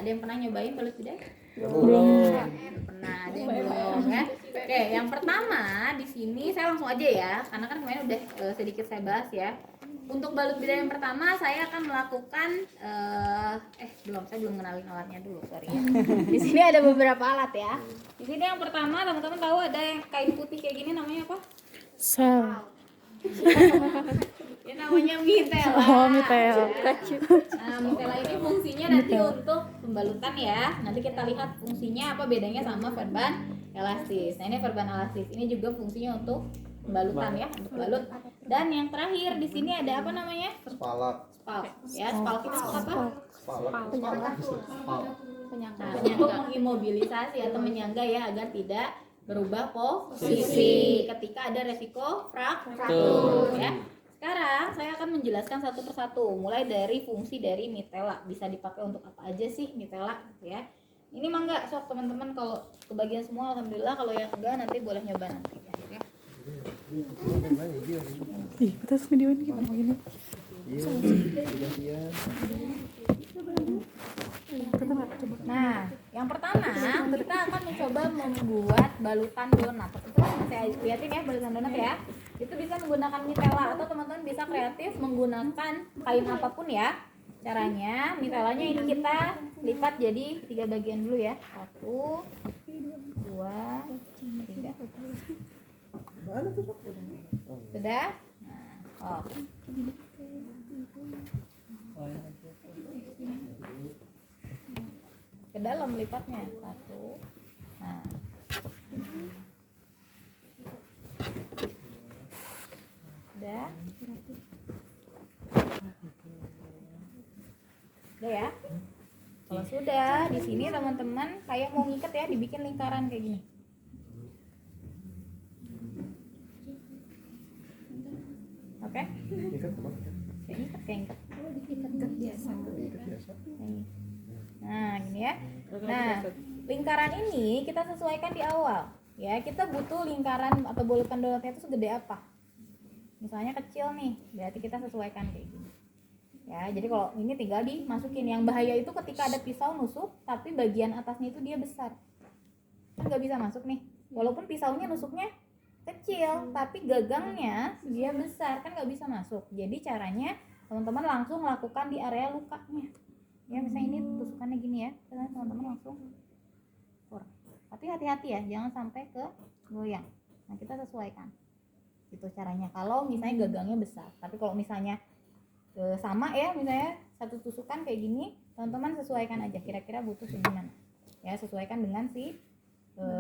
Ada yang pernah nyobain balut bidang? Belum. Pernah, ada yang belum ya. Oke, yang pertama di sini saya langsung aja ya, karena kan kemarin udah sedikit saya bahas ya. Untuk balut bidang yang pertama saya akan melakukan saya belum kenalin alatnya dulu, sorry ya. Di sini ada beberapa alat ya. Di sini yang pertama teman-teman tahu ada yang kain putih kayak gini namanya apa? Sal. Ya namanya mitela. Oh, mitela. Nah, mitela ini fungsinya nanti untuk pembalutan ya. Nanti kita lihat fungsinya apa bedanya sama perban elastis. Nah, ini perban elastis. Ini juga fungsinya untuk pembalutan ya, untuk balut. Dan yang terakhir di sini ada apa namanya? Spalak. Spalk. Ya, spalk itu apa? Spalak. Penyangga mengimobilisasi atau menyangga ya agar tidak berubah posisi ketika ada resiko fraktur ya. Sekarang saya akan menjelaskan satu persatu mulai dari fungsi dari mitela. Bisa dipakai untuk apa aja sih mitela gitu ya. Ini mah enggak sok teman-teman, kalau kebagian semua alhamdulillah, kalau yang enggak nanti boleh nyoba nanti ya. Ih, kita harus videoin gimana gini. Nah, yang pertama kita akan mencoba membuat balutan donat. Itu saya lihatin ya balutan donat ya. Itu bisa menggunakan mitela atau teman-teman bisa kreatif menggunakan kain apapun ya. Caranya, mitelanya ini kita lipat jadi 3 bagian dulu ya. 1, 2, 3. Sudah? Nah, ke dalam lipatnya 1. Nah. Sudah? Udah ya? Kalau sudah, di sini teman-teman kayak mau ngikat ya, dibikin lingkaran kayak gini. Oke? Kayak ngikat. Nah, gini ya. Nah, lingkaran ini kita sesuaikan di awal. Ya, kita butuh lingkaran atau bulutan donatnya itu segede apa? Misalnya kecil nih, berarti kita sesuaikan kayak gini. Ya, jadi kalau ini tinggal dimasukin. Yang bahaya itu ketika ada pisau nusuk, tapi bagian atasnya itu dia besar. Kan nggak bisa masuk nih. Walaupun pisaunya nusuknya kecil, tapi gagangnya dia besar, kan nggak bisa masuk. Jadi caranya teman-teman langsung lakukan di area lukanya. Ya, misalnya ini tusukannya gini ya, teman-teman langsung kur. Tapi hati-hati ya, jangan sampai ke goyang. Nah, kita sesuaikan. Itu caranya. Kalau misalnya gagangnya besar, tapi kalau misalnya sama ya, misalnya satu tusukan kayak gini, teman-teman sesuaikan aja kira-kira butuh segimana. Ya, sesuaikan dengan si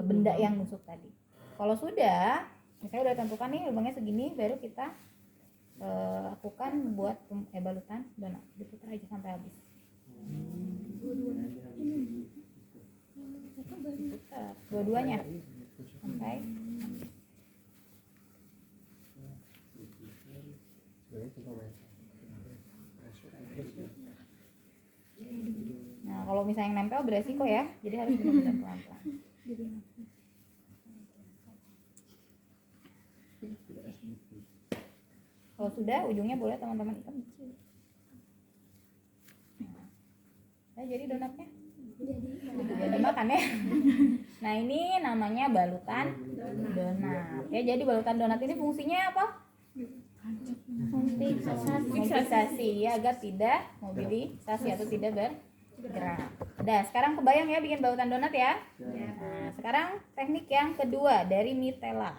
benda yang nusuk tadi. Kalau sudah, misalnya udah tentukan nih lubangnya segini, baru kita lakukan buat balutan donat. Diputar aja sampai habis. Diputar dua-duanya sampai habis. Nah, kalau misalnya yang nempel beresiko ya, jadi harus benar-benar pelan-pelan. Kalau sudah, ujungnya boleh teman-teman ikat. Nah, jadi donatnya jadi makan ya. Nah, ini namanya balutan donat. Ya, jadi balutan donat ini fungsinya apa? Fiksasi ya, agar tidak mobilisasi atau tidak bergerak. Udah, sekarang kebayang ya bikin balutan donat ya. Nah, sekarang teknik yang kedua dari mitela.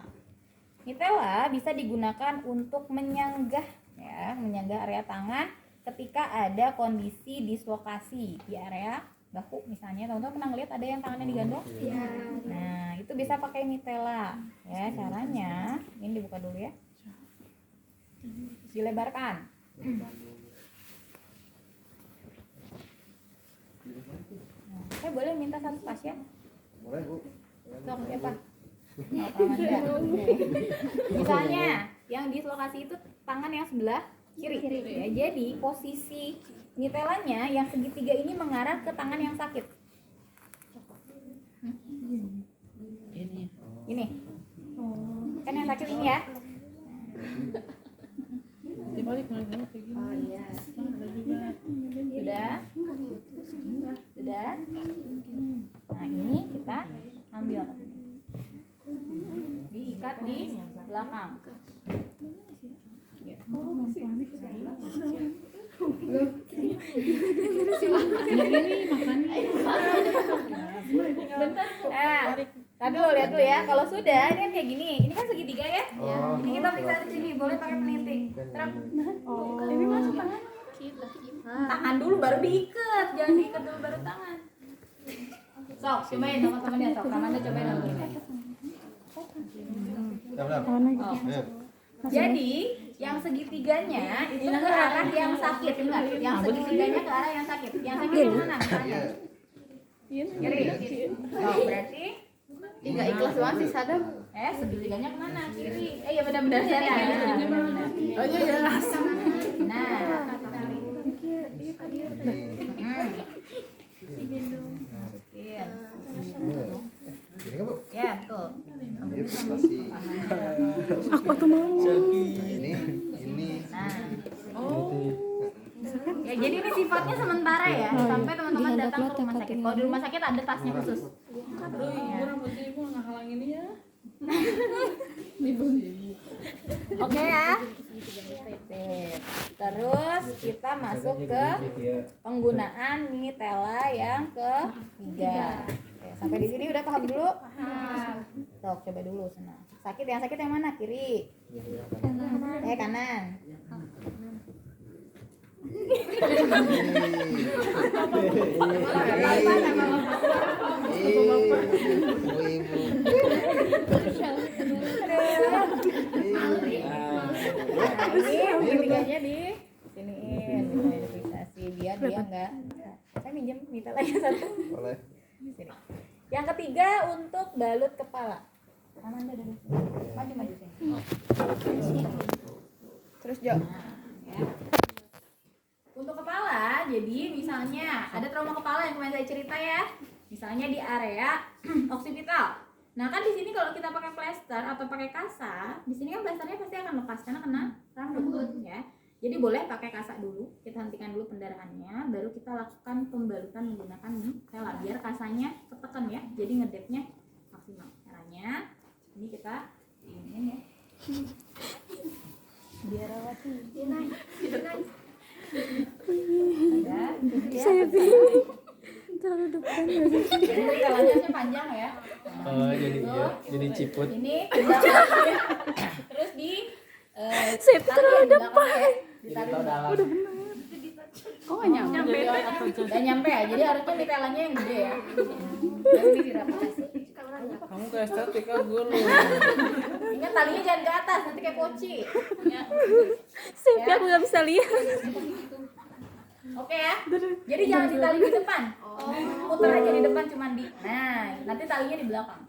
Mitela bisa digunakan untuk menyanggah ya, menyanggah area tangan ketika ada kondisi dislokasi di area bahu misalnya. Teman-teman pernah ngeliat ada yang tangannya digandong? Iya. Nah, itu bisa pakai mitela. Ya, caranya ini dibuka dulu ya. Dilebarkan. Nah, saya boleh minta satu pasien? Boleh, Bu. Sok siapa? Misalnya yang dislokasi itu tangan yang sebelah kiri. Ya, jadi posisi mitelanya yang segitiga ini mengarah ke tangan yang sakit. Ini. Kan yang sakit ini ya. Sudah? Sudah? sudah. Nah ini kita ambil, diikat di belakang. Lihat dulu ya. Kalau sudah, ini kan kayak gini. Ini kan segitiga ya. Ini kita bisa di sini, boleh pakai penitik. Terus, ini masuk tangan. Tangan dulu baru diikat, jangan diikat dulu baru tangan. Sok, cobain teman-temannya, sok. Kamanda cobain dulu. Ayo. Jadi, yang segitiganya itu ke arah yang sakit, enggak? Yang segitiganya ke arah yang sakit. Yang sakit yang mana? Kiri. Oh, berarti Nggak ikhlas banget sih Sadam. segitiganya kemana? Kiri. Ya benar-benar saya. Oh iya. Nah. Ini kan, Bu? Ya, betul. Iya, pasti. Aku tuh mau. Ini. Nah. Ya, jadi ini sifatnya sementara ya, sampai teman-teman datang ke rumah sakit. Kalau di rumah sakit ada tasnya khusus. Aduh, ibu rambutnya ibu nggak halang ini ya. Oke ya. Terus kita masuk ke penggunaan Nitella yang ketiga. Oke, sampai di sini udah paham dulu? Sok, coba dulu sana. Sakit yang mana? Kiri. Kanan. Ini ketiganya di siniin, identifikasi biar dia enggak. Saya minjem Nitella yang satu. Boleh. Sini. Yang ketiga untuk balut kepala. Amanda dari maju sini. Terus Jo. Ya. Untuk kepala, jadi misalnya ada trauma kepala yang kemarin saya cerita ya, misalnya di area oksipital. Nah kan di sini kalau kita pakai plester atau pakai kasa, di sini kan plesternya pasti akan lepas karena kena rambut ya. Jadi boleh pakai kasa dulu, kita hentikan dulu pendarahannya, baru kita lakukan pembalutan menggunakan Nitella biar kasanya ketekan ya, jadi ngedepnya maksimal. Caranya ini kita ingin ya. Biar rawati. Saya bingung. Terlalu depan ya. Jadi jalannya panjang ya. Oh, jadi ciput. Ini ke belakang. Terus di Saya terlalu depan ya. Ditarik Udah Kok nggak nyampe? Udah nyampe ya. Jadi harusnya Nitellanya yang gede ya. Baru ini dirapasi. Kamu ke estetika gue lu. Ingat talinya jangan ke atas, nanti kayak poci. Ya. Saya aku nggak bisa lihat. Oke ya. Jadi jangan ditali di depan. Putar aja di depan cuman di. Nah, nanti talinya di belakang.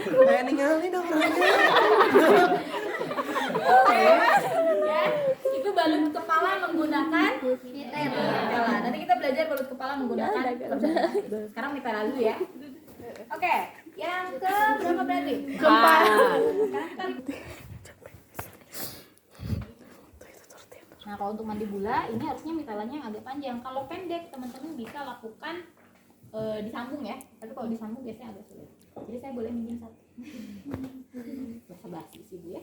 Oke. Ninggalin dong. Ya, itu balut kepala menggunakan Nitella. Nanti kita belajar balut kepala menggunakan sekarang Nitella dulu ya. Oke, yang ke berapa berarti? Keempat. Sekarang kita. Nah, kalau untuk mandibula ini harusnya Nitellanya yang agak panjang. Kalau pendek teman-teman bisa lakukan disambung ya. Tapi kalau disambung biasanya agak sulit. Jadi saya boleh minjem satu. Bahasa basi sih Bu ya.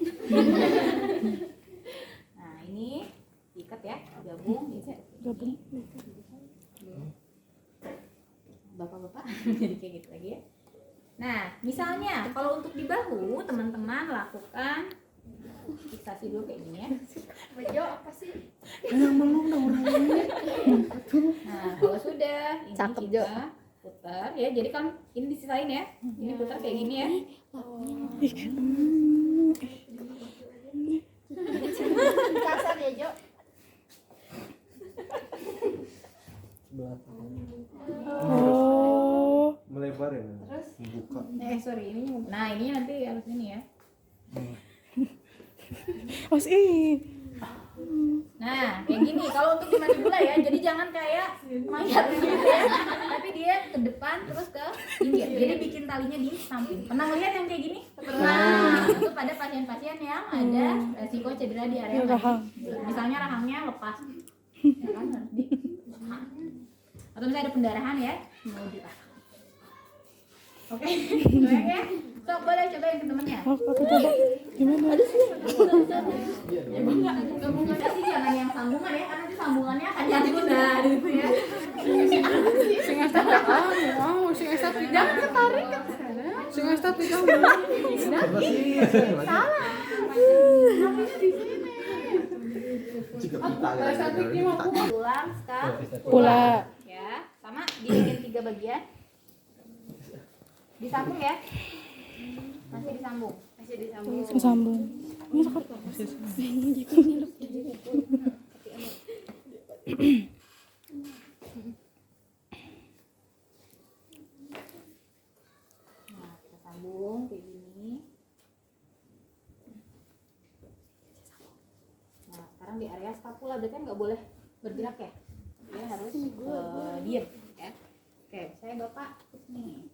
Nah, ini ikat ya, gabung. Bapak-bapak jadi kayak gitu lagi ya. Nah, misalnya kalau untuk di bahu teman-teman lakukan fiksasi dulu kayak gini ya. Jo apa sih? Yang belum dong orangnya. Nah, kalau sudah ini Cakep, kita putar ya. Jadi kan ini disisain ya. Ini putar kayak gini ya. Kasar ya Jo. Oh. Melebar ya. Buka. Sorry ini. Nah, ini nanti harus ini ya. Mas ini. Nah, kayak gini. Kalau untuk di mandibula ya, jadi jangan kayak mayat gitu ya. Tapi dia ke depan terus ke pinggir. Jadi bikin talinya di samping. Pernah lihat yang kayak gini? Pernah. Itu pada pasien-pasien yang ada resiko cedera di area Rahang. misalnya rahangnya lepas. Ya kan harus di atau misalnya ada pendarahan ya mau dipasang. Oke, goyang ya. Sok boleh cobain ke temennya. Oh, aku coba. Gimana? Ada sih. Gabungan sih jangan yang sambungan ya, karena nanti sambungannya akan nyambung dah gitu ya. Sing estetik sing estetik jangan ketarik kan. Sing estetik kan. Apa sih? Salah. Namanya di sini. Jika kita Estetiknya mah Tulang, sekarang Pula. ya, sama dibikin 3 bagian. Disambung ya. Masih disambung. Sambung. Ini sakit. Nah, kita sambung kayak gini. Nah, sekarang di area skapula berarti kan nggak boleh bergerak ya. Dia harus diem ya. Oke, saya Bapak nih.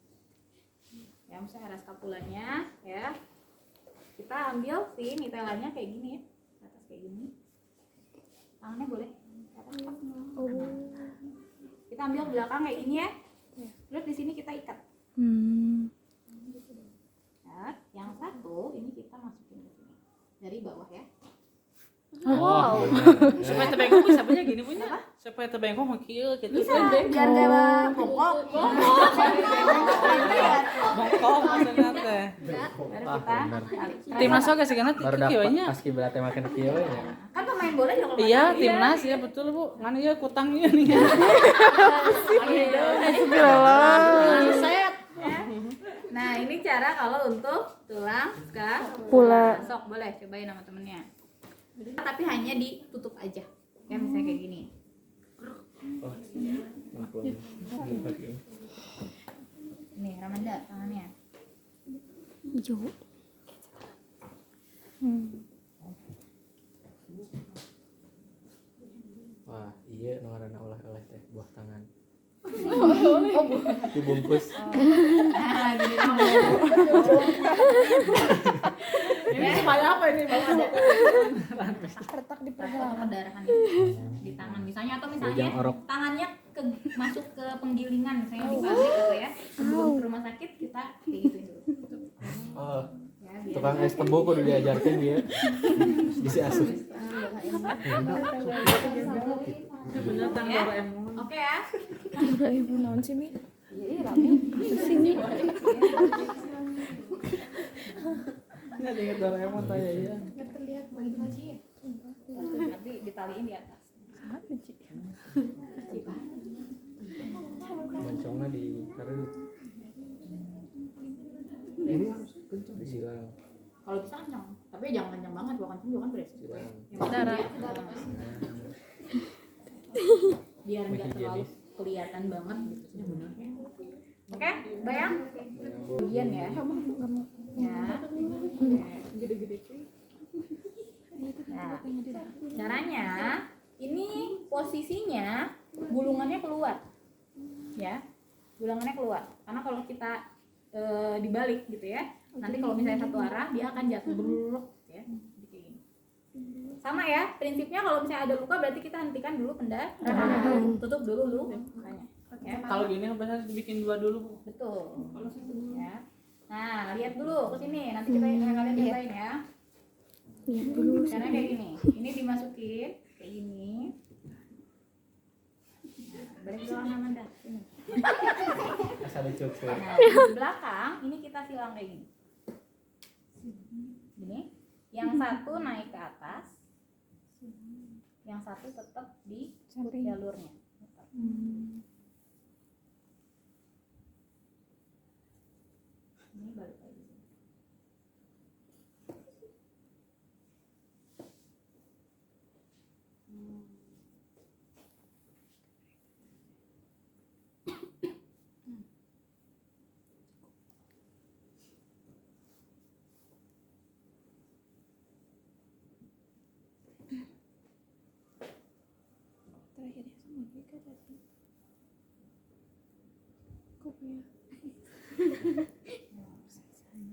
Ya, misalnya area skapulanya ya. Kita ambil si nitelanya kayak gini ya. Ke atas kayak gini. Tangannya boleh ke atas. Kita ambil belakang kayak gini ya. Terus di sini kita ikat. Nah, yang satu ini kita masukin ke sini dari bawah ya. Wow. Supaya terbengkok bisa punya gini punya. Supaya terbengkok mah kieu gitu. Bisa biar gak bongkok. Bongkok maksudnya teh. Baru kita tarik. Timnas oge sih kana Baru kieu nya. dapat pas kiblat teh makin kieu ya. Kan pemain bola juga kalau Iya, main. timnas ya betul Bu. Ngan ieu kutang ieu nih. Set, ya. Nah, ini cara kalau untuk tulang Pula. sok boleh cobain sama temennya. Tapi hanya ditutup aja. Ya misalnya kayak gini. Nih, Ramanda tangannya. Hijau. Wah, iya nu ngaranna oleh-oleh teh buah tangan. Dibungkus. Nah, gini dong. Ini supaya apa ini Bapak? retak di Atau pendarahan di tangan misalnya atau misalnya Ujang orok. tangannya masuk ke penggilingan misalnya di pabrik gitu ya. Sebelum ke rumah sakit kita kayak gituin dulu. Oh, Ya, biar tukang es tebu kudu diajarkeun dia. Bisa asuh. Bener tang Doraemon. Oke ya. Udah ibu naon sih, Mi? Ini ada ingat Doraemon tanya ya. Nanti ditaliin di atas. Moncongna di kareu. Ini harus kencang. Disilang. Kalau bisa kencang, tapi jangan kencang banget, kalau kencang juga kan beresiko. Silang. Darah. Biar nggak terlalu kelihatan banget gitu sebenarnya. Oke, bayang? Bagian ya. Ya. Gede-gede cuy. Nah, caranya ini posisinya gulungannya keluar. Ya. Gulungannya keluar. Karena kalau kita dibalik gitu ya. Nanti kalau misalnya satu arah dia akan jatuh berluruk ya. Sama ya, prinsipnya kalau misalnya ada luka berarti kita hentikan dulu pendarahan. Tutup dulu lukanya. Ya. Kalau gini biasanya dibikin 2 dulu Bu. Betul. Ya. Nah, lihat dulu ke sini. Nanti kita kalian cobain ya. Lihat dulu. Caranya kayak gini. Ini dimasukin kayak gini. Balik doang Amanda. Sini. Asal dicukur. Nah, di belakang ini kita silang kayak gini. Gini. Yang satu naik ke atas. Yang satu tetap di jalurnya. Ini balik lagi.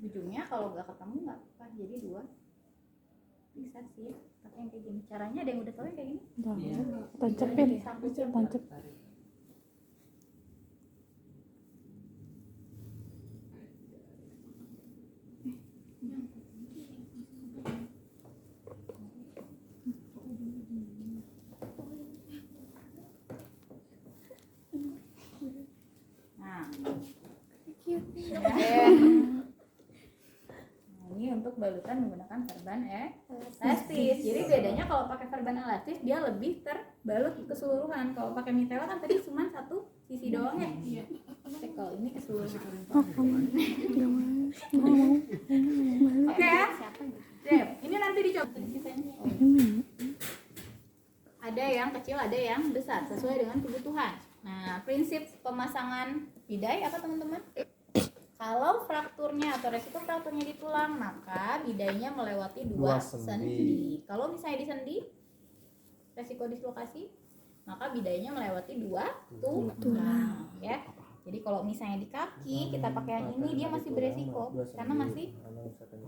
Ujungnya kalau nggak ketemu nggak apa, jadi 2 bisa sih. Tapi yang kayak gini caranya ada yang udah tahu yang kayak gini? Tancepin. Tancep. elastis. Jadi bedanya kalau pakai verban elastis dia lebih terbalut keseluruhan. Kalau pakai mitela kan tadi cuma satu sisi doang ya. Iya. Kalau ini keseluruhan. Oke ya. Sip. Ini nanti dicoba. Ada yang kecil, ada yang besar sesuai dengan kebutuhan. Nah, prinsip pemasangan bidai apa teman-teman? Kalau frakturnya atau resiko frakturnya di tulang, maka bidainya melewati dua sendi. Kalau misalnya di sendi, resiko dislokasi, maka bidainya melewati dua tulang, ya. Jadi kalau misalnya di kaki kita pakai yang ini, dia masih beresiko karena masih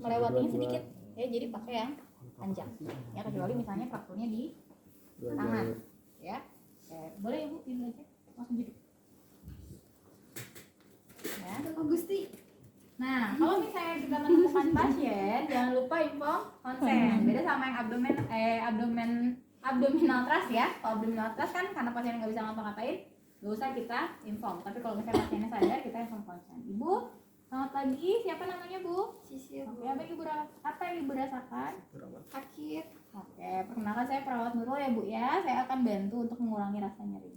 melewatinya sedikit, ya. Jadi pakai yang panjang, ya, kecuali misalnya frakturnya di tangan, ya. Boleh ibu ini aja, langsung duduk. Ya. Gusti. Nah, kalau misalnya kita menemukan pasien, jangan lupa info konsen. Beda sama yang abdominal thrust ya. Kalau abdominal thrust kan karena pasien nggak bisa ngapa-ngapain, nggak usah kita inform. Tapi kalau misalnya pasiennya sadar, kita inform konsen. Ibu, selamat pagi. Siapa namanya Bu? Sisil. Oke, apa yang ibu rasakan? Sakit. Oke, perkenalkan saya perawat Nurul ya Bu ya. Saya akan bantu untuk mengurangi rasa nyeri.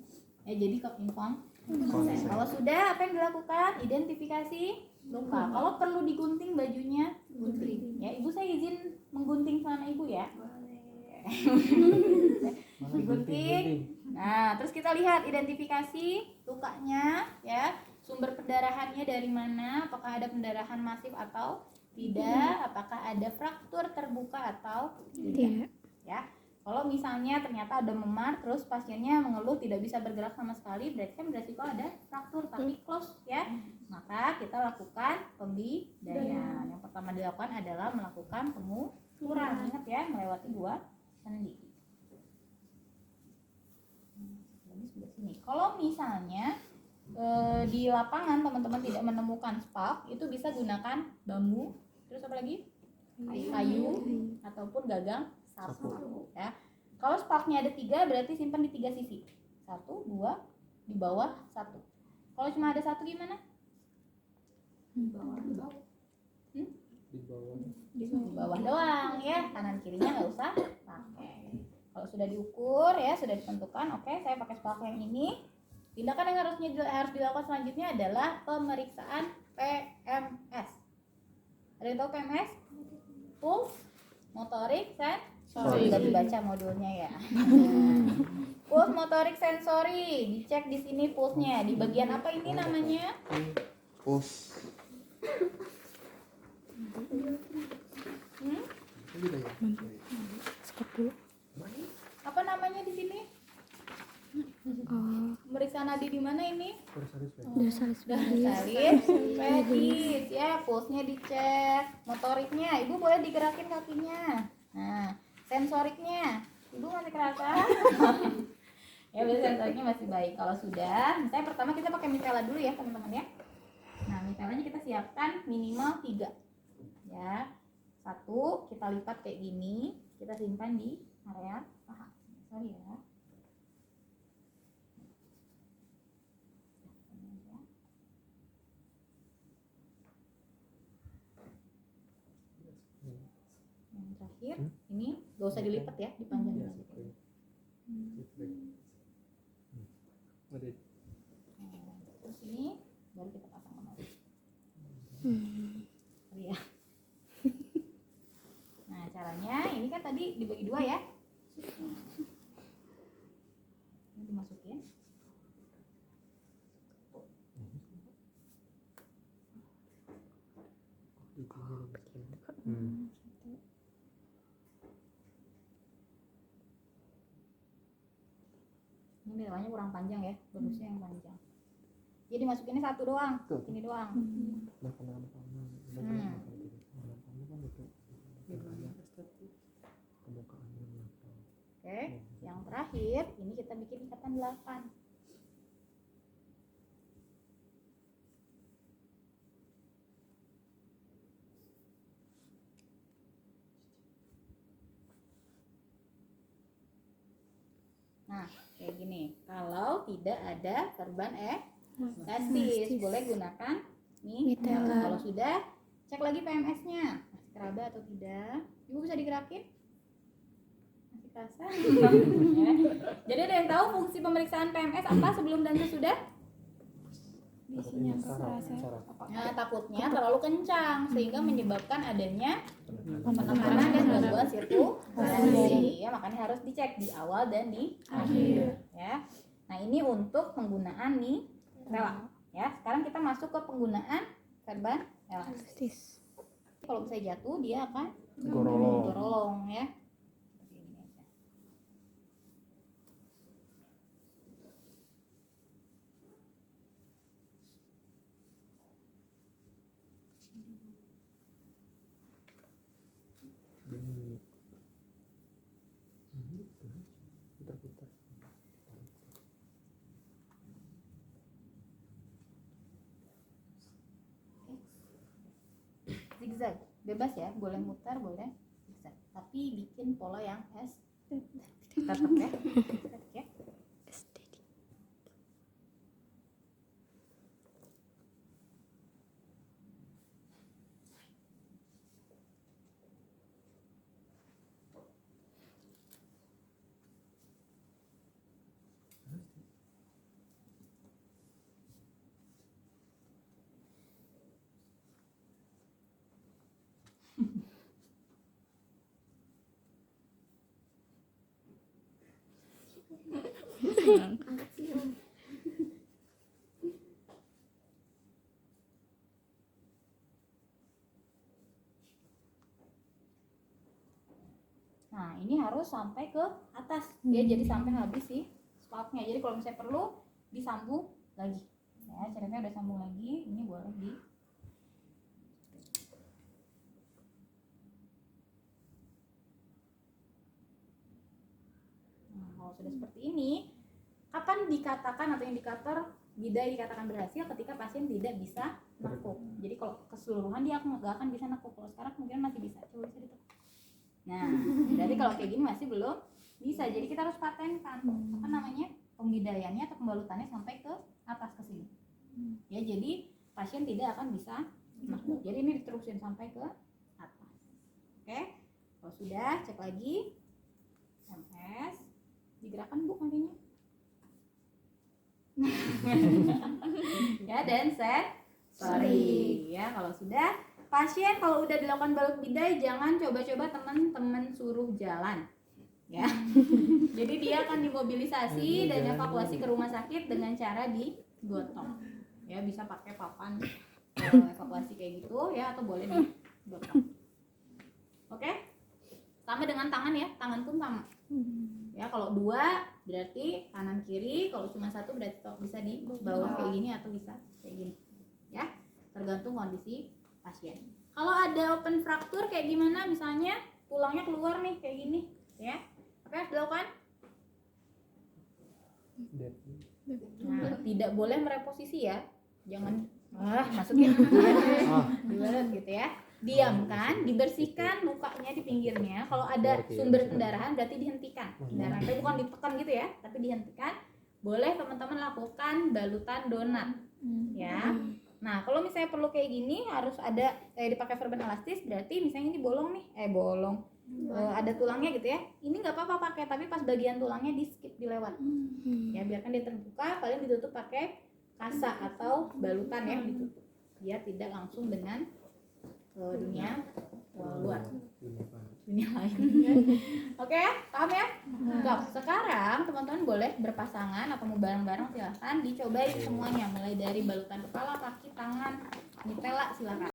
Ya, jadi ke inform konsen. Kalau sudah, apa yang dilakukan? Identifikasi luka. Kalau perlu digunting bajunya, gunting. Ya, ibu saya izin menggunting celana ibu ya. Digunting. Nah, terus kita lihat identifikasi lukanya, ya. Sumber pendarahannya dari mana? Apakah ada pendarahan masif atau tidak? Apakah ada fraktur terbuka atau tidak? Ya. Kalau misalnya ternyata ada memar, terus pasiennya mengeluh tidak bisa bergerak sama sekali, berarti kan beresiko ada fraktur tapi close ya. Maka kita lakukan pembidaian. Yang pertama dilakukan adalah melakukan pengukuran. Ingat ya, melewati dua sendi. Kalau misalnya di lapangan teman-teman tidak menemukan spalk, itu bisa gunakan bambu, terus apa lagi? Kayu ataupun gagang sapu ya. Kalau spalknya ada 3 berarti simpan di 3 sisi. 1, 2, di bawah 1. Kalau cuma ada 1 gimana? Di bawah doang ya, kanan kirinya nggak usah pakai. Kalau sudah diukur ya, sudah ditentukan, oke, saya pakai spalk yang ini. Tindakan yang harus dilakukan selanjutnya adalah pemeriksaan PMS. Ada yang tahu PMS? Pulse, motorik, sensori. Udah dibaca modulnya ya. Pulse, motorik, sensori. Dicek di sini pulse-nya. Di bagian apa ini namanya? Pus. Stop dulu. Apa namanya di sini? Meriksa nadi di mana ini? Dasar Salib, pedis ya, pulsnya dicek, motoriknya, ibu boleh digerakin kakinya. Nah, sensoriknya, ibu masih kerasa? Ya, berarti sensoriknya masih baik. Kalau sudah, misalnya pertama kita pakai mitela dulu ya teman-teman ya. Nah, mitelanya kita siapkan minimal 3 ya. 1 kita lipat kayak gini, kita simpan di area paha. Sorry ya. Terakhir, ini gak usah dilipat ya, dipanjangin aja. Terus ini baru kita pasang kembali. Ya. Nah, caranya ini kan tadi dibagi 2 ya. Ini dimasukin. Ini namanya kurang panjang ya, bagusnya yang panjang. Jadi masukinnya 1 doang, ini doang. Oke, yang terakhir ini kita bikin ikatan 8. Nah, kayak gini. Kalau tidak ada verban elastis, boleh gunakan mitela. Kalau sudah, cek lagi PMS-nya. teraba atau tidak. Ibu bisa digerakin? Masih kerasa? Ya. Jadi ada yang tahu fungsi pemeriksaan PMS apa sebelum dan sesudah? Isinya kerasa. Nah, takutnya terlalu kencang sehingga menyebabkan adanya penekanan dan gangguan sirkulasi. Ya, makanya harus dicek di awal dan di akhir. Ya. Nah, ini untuk penggunaan nih rela. Ya, sekarang kita masuk ke penggunaan serban elastis. Kalau misalnya jatuh dia akan gorolong ya. Seperti ini aja. Putar-putar. Zigzag, bebas ya, boleh mutar, boleh zigzag. Tapi bikin pola yang tetap ya. Estetik ya. Nah, ini harus sampai ke atas ya, jadi sampai habis sih scalpnya. Jadi kalau misalnya perlu disambung lagi ya, caranya udah sambung lagi, ini boleh di nah, kalau sudah seperti ini, kapan dikatakan atau indikator bidai dikatakan berhasil? Ketika pasien tidak bisa nekuk. Jadi kalau keseluruhan dia nggak akan bisa nekuk. Kalau sekarang mungkin masih bisa. Coba bisa ditekuk. Nah, berarti kalau kayak gini masih belum bisa. Jadi kita harus patenkan apa namanya, pembidaiannya atau pembalutannya sampai ke atas ke sini. Ya, jadi pasien tidak akan bisa nekuk. Jadi ini diterusin sampai ke atas. Oke, kalau sudah cek lagi MS, digerakkan Bu kakinya. Ya, dan set sorry ya. Kalau sudah pasien, kalau udah dilakukan balut bidai, jangan coba-coba teman-teman suruh jalan ya. Jadi dia akan dimobilisasi dan evakuasi ke rumah sakit dengan cara digotong ya, bisa pakai papan evakuasi kayak gitu ya, atau boleh digotong. Oke, sama dengan tangan ya, tangan pun sama ya. Kalau dua berarti kanan kiri, kalau cuma satu berarti bisa di bawah kayak gini atau bisa kayak gini ya, tergantung kondisi pasien. Kalau ada open fracture kayak gimana, misalnya tulangnya keluar nih kayak gini ya, apa yang harus dilakukan? Nah, tidak boleh mereposisi ya, jangan masukin dibalut gitu ya. Diamkan, dibersihkan lukanya di pinggirnya. Kalau ada sumber pendarahan berarti dihentikan pendarahan, tapi bukan ditekan gitu ya, tapi dihentikan. Boleh teman-teman lakukan balutan donat ya. Nah, kalau misalnya perlu kayak gini harus ada dipakai verban elastis, berarti misalnya ini bolong nih, ada tulangnya gitu ya. Ini nggak apa-apa pakai, tapi pas bagian tulangnya di skip, dilewat. Ya, biarkan dia terbuka, paling ditutup pakai kasa atau balutan ya, ditutup. Biar tidak langsung dengan dunia luar, dunia lain. Oke, paham ya? Sekarang teman-teman boleh berpasangan atau mau bareng-bareng, silahkan dicobain semuanya, mulai dari balutan kepala, kaki, tangan, nitela, silakan.